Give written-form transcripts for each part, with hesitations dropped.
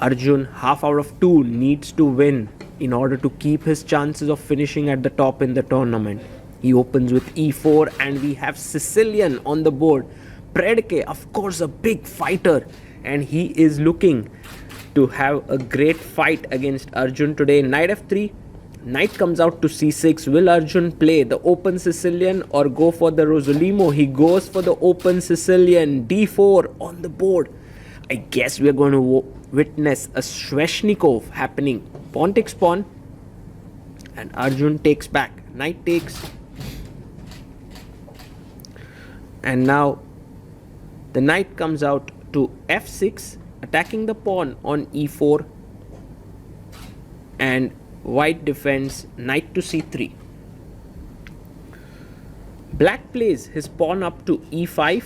Arjun, half out of 2, needs to win in order to keep his chances of finishing at the top in the tournament. He opens with e4 and we have Sicilian on the board. Predke, of course, a big fighter, and he is looking to have a great fight against Arjun today. Knight f3, knight comes out to c6. Will Arjun play the open Sicilian or go for the Rosolimo? He goes for the open Sicilian. d4 on the board. I guess we are going to witness a Sveshnikov happening. Pawn takes pawn and Arjun takes back. Knight takes, and now the knight comes out to f6, attacking the pawn on e4, and white defends knight to c3. Black plays his pawn up to e5,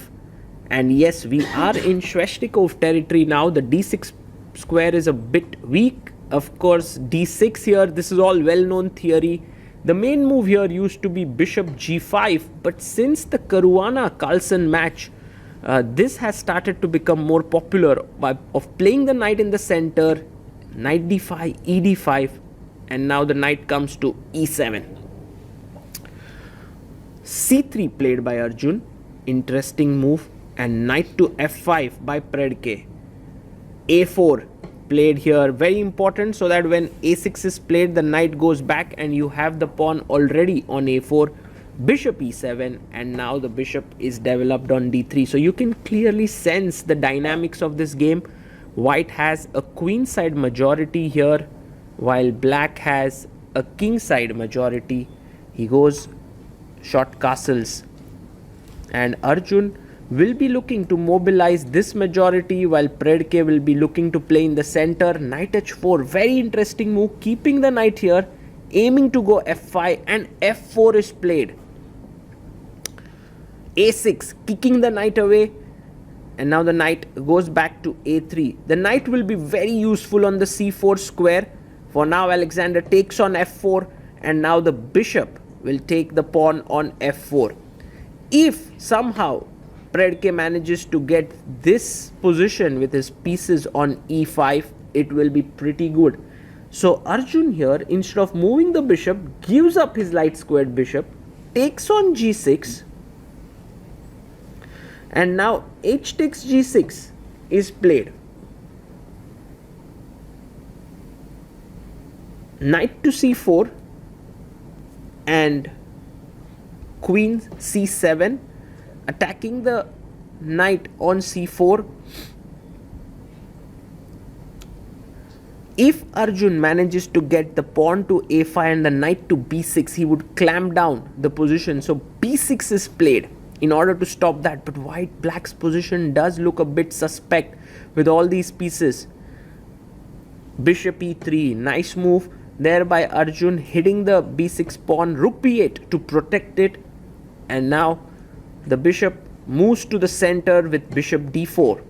and yes, we are in Sveshnikov territory now. The d6 square is a bit weak. Of course, d6 here, this is all well-known theory. The main move here used to be bishop g5, but since the Caruana-Carlsen match, this has started to become more popular of playing the knight in the center, knight d5, e d5, and now the knight comes to e7. c3 played by Arjun, interesting move, and knight to f5 by Predke. a4 played here, very important, so that when a6 is played, the knight goes back and you have the pawn already on a4. Bishop e7, and now the bishop is developed on d3. So you can clearly sense the dynamics of this game. White has a queenside majority here, while black has a kingside majority. He goes short castles, and Arjun will be looking to mobilize this majority, while Predke will be looking to play in the center. Knight h4, very interesting move, keeping the knight here, aiming to go f5, and f4 is played. a6, kicking the knight away, and now the knight goes back to a3. The knight will be very useful on the c4 square. For now, Alexander takes on f4, and now the bishop will take the pawn on f4. If somehow Predke manages to get this position with his pieces on e5, it will be pretty good. So Arjun here, instead of moving the bishop, gives up his light squared bishop, takes on g6, and now h takes g6 is played. Knight to c4 and queen c7, attacking the knight on c4. If Arjun manages to get the pawn to a5 and the knight to b6, he would clamp down the position. So b6 is played in order to stop that. But black's position does look a bit suspect with all these pieces. Bishop e3, nice move there by Arjun, hitting the b6 pawn. Rook b8 to protect it, and now the bishop moves to the center with bishop d4.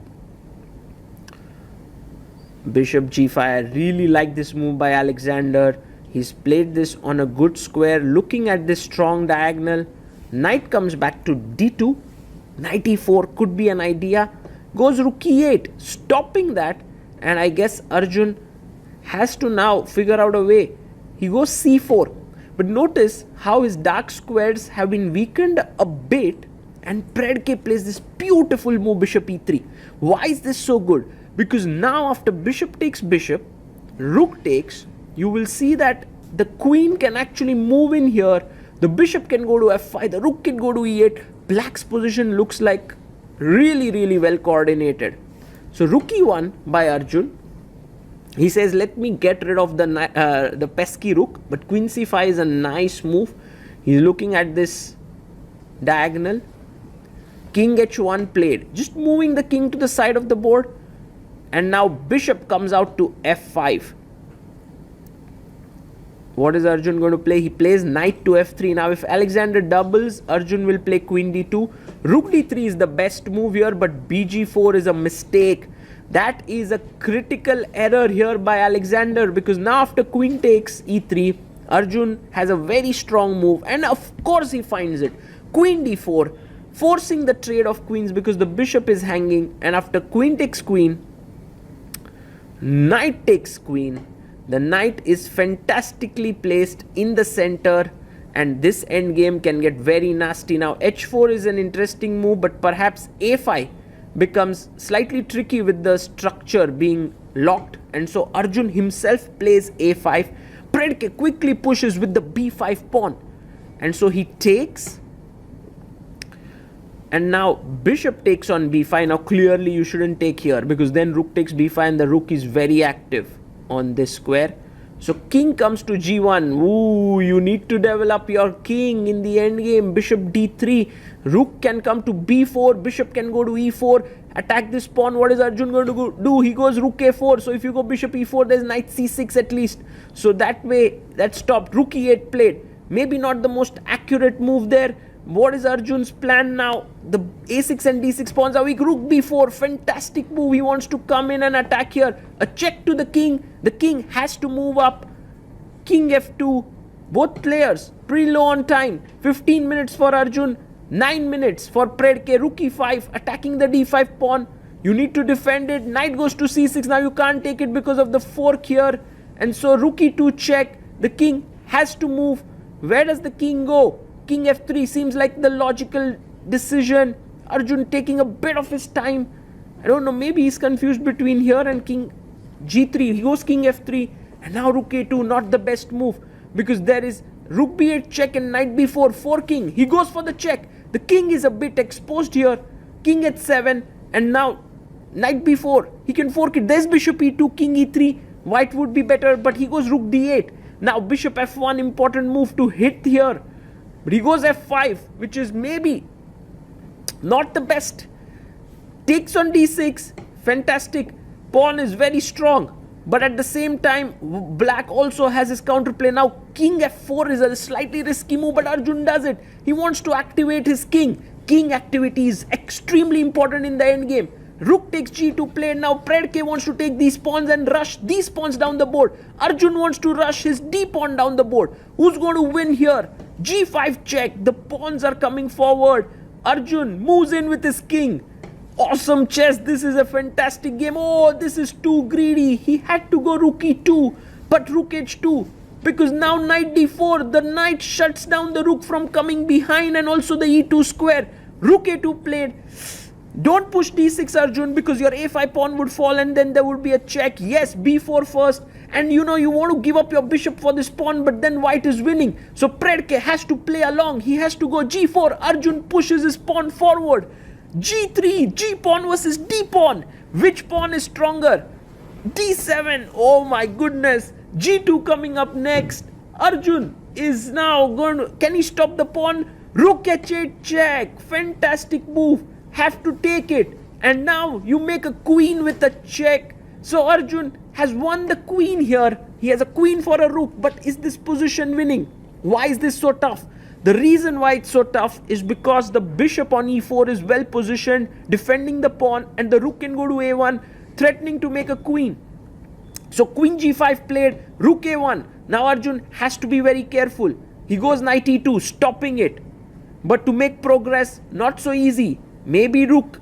Bishop g5, I really like this move by Alexander. He's played this on a good square, looking at this strong diagonal. Knight comes back to d2. Knight e4 could be an idea. Goes rook e8, stopping that, and I guess Arjun has to now figure out a way. He goes c4, but notice how his dark squares have been weakened a bit, and Predke plays this beautiful move, bishop e3. Why is this so good? Because now after bishop takes bishop, rook takes, you will see that the queen can actually move in here. The bishop can go to f5, the rook can go to e8. Black's position looks like really well coordinated. So rook e1 by Arjun. He says, let me get rid of the pesky rook, but queen c5 is a nice move. He's looking at this diagonal. King h1 played, just moving the king to the side of the board, and now bishop comes out to f5. What is Arjun going to play? He plays knight to f3. Now if Alexander doubles, Arjun will play queen d2. Rook d3 is the best move here, but bg4 is a mistake. That is a critical error here by Alexander, because now after queen takes e3, Arjun has a very strong move, and of course he finds it. Queen d4, forcing the trade of queens because the bishop is hanging, and after queen takes queen, Knight takes queen. The knight is fantastically placed in the center, and this endgame can get very nasty. Now h4 is an interesting move, but perhaps a5 becomes slightly tricky with the structure being locked, and so Arjun himself plays a5. Predke quickly pushes with the b5 pawn, and so he takes, and now bishop takes on b5. Now clearly you shouldn't take here, because then rook takes b5 and the rook is very active on this square. So king comes to g1. Ooh, you need to develop your king in the endgame. Bishop d3. Rook can come to b4. Bishop can go to e4. Attack this pawn. What is Arjun going to do? He goes rook a4. So if you go bishop e4, there's knight c6 at least. So that way, that stopped. Rook e8 played. Maybe not the most accurate move there. What is Arjun's plan now? The a6 and d6 pawns are weak. Rook b4. Fantastic move. He wants to come in and attack here. A check to the king. The king has to move up. King f2. Both players pretty low on time. 15 minutes for Arjun. 9 minutes for Predke. Rook e5. Attacking the d5 pawn. You need to defend it. Knight goes to c6. Now you can't take it because of the fork here. And so rook e2 check. The king has to move. Where does the king go? King f3 seems like the logical decision. Arjun taking a bit of his time. I don't know, maybe he's confused between here and king g3. He goes king f3, and now rook a2, not the best move, because there is rook b8 check and knight b4, forking. He goes for the check. The king is a bit exposed here. King h7, and now knight b4. He can fork it. There's bishop e2, king e3. White would be better, but he goes rook d8. Now bishop f1, important move to hit here. But he goes f5, which is maybe not the best. Takes on d6. Fantastic. Pawn is very strong. But at the same time, black also has his counterplay. Now king f4 is a slightly risky move, but Arjun does it. He wants to activate his king. King activity is extremely important in the endgame. Rook takes g2 played. Now Predke wants to take these pawns and rush these pawns down the board. Arjun wants to rush his d pawn down the board. Who's going to win here? g5 check. The pawns are coming forward. Arjun moves in with his king. Awesome chess. This is a fantastic game. Oh, this is too greedy. He had to go rook e2, but rook h2, because now knight d4. The knight shuts down the rook from coming behind, and also the e2 square. Rook a2 played. Don't push d6, Arjun, because your a5 pawn would fall and then there would be a check. Yes, b4 first. And you know, you want to give up your bishop for this pawn, but then white is winning. So Predke has to play along. He has to go g4. Arjun pushes his pawn forward. g3, g pawn versus d pawn. Which pawn is stronger? d7. Oh my goodness. g2 coming up next. Arjun is now going to... Can he stop the pawn? Rook h8 check. Fantastic move. Have to take it, and now you make a queen with a check. So Arjun has won the queen here. He has a queen for a rook, but is this position winning? Why is this so tough? The reason why it's so tough is because the bishop on e4 is well positioned, defending the pawn, and the rook can go to a1, threatening to make a queen. So queen g5 played, rook a1. Now Arjun has to be very careful. He goes knight e2, stopping it. But to make progress, not so easy. Maybe rook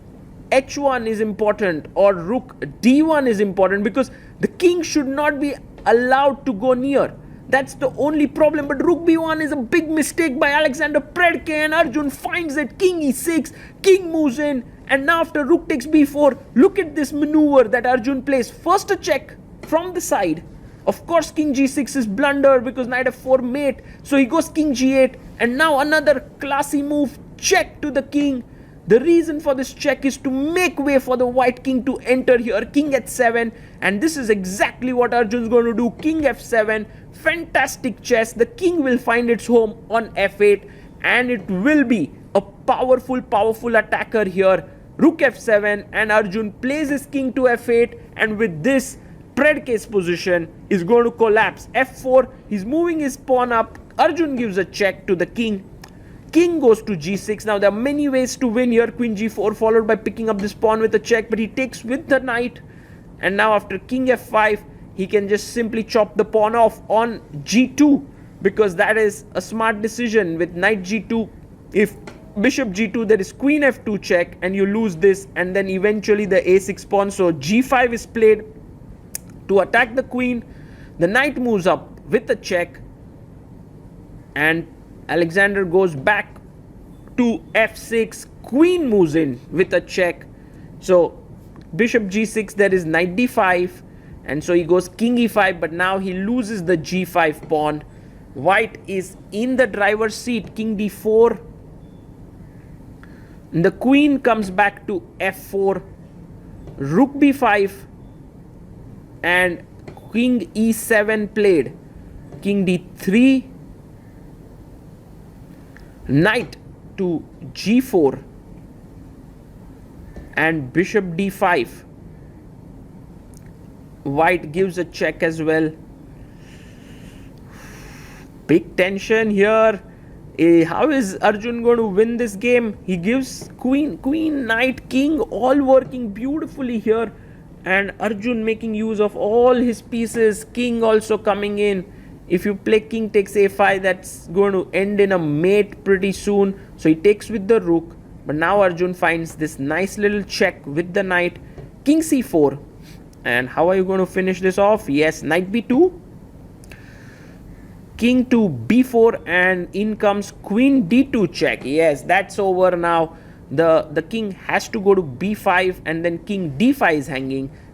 h1 is important, or rook d1 is important, because the king should not be allowed to go near. That's the only problem. But rook b1 is a big mistake by Alexandr Predke, and Arjun finds it. King e6, king moves in, and now after rook takes b4, look at this maneuver that Arjun plays. First a check from the side. Of course king g6 is blunder because knight f4 mate, so he goes king g8, and now another classy move, check to the king. The reason for this check is to make way for the white king to enter here. King h7, and this is exactly what Arjun's going to do. King f7, fantastic chess. The king will find its home on f8, and it will be a powerful attacker here. Rook f7, and Arjun plays his king to f8, and with this, Predke's position is going to collapse. f4, he's moving his pawn up. Arjun gives a check to the king. King goes to g6. Now there are many ways to win here. Queen g4 followed by picking up this pawn with a check, but he takes with the knight. And now after king f5, he can just simply chop the pawn off on g2, because that is a smart decision. With knight g2, if bishop g2, there is queen f2 check, and you lose this, and then eventually the a6 pawn. So g5 is played. To attack the queen, the knight moves up with a check, and Alexander goes back to f6. Queen moves in with a check. So bishop g6, there is knight d5, and so he goes king e5, but now he loses the g5 pawn. White is in the driver's seat. King d4. The queen comes back to f4. Rook b5 and king e7 played. King d3. Knight to g4 and bishop d5. White gives a check as well. Big tension here. How is Arjun going to win this game? He gives queen, knight, king, all working beautifully here, and Arjun making use of all his pieces. King also coming in. If you play king takes a5, that's going to end in a mate pretty soon. So he takes with the rook, but now Arjun finds this nice little check with the knight. King c4. And how are you going to finish this off? Yes, knight b2. King to b4, and in comes queen d2 check. Yes, that's over now. The king has to go to b5, and then king d5 is hanging.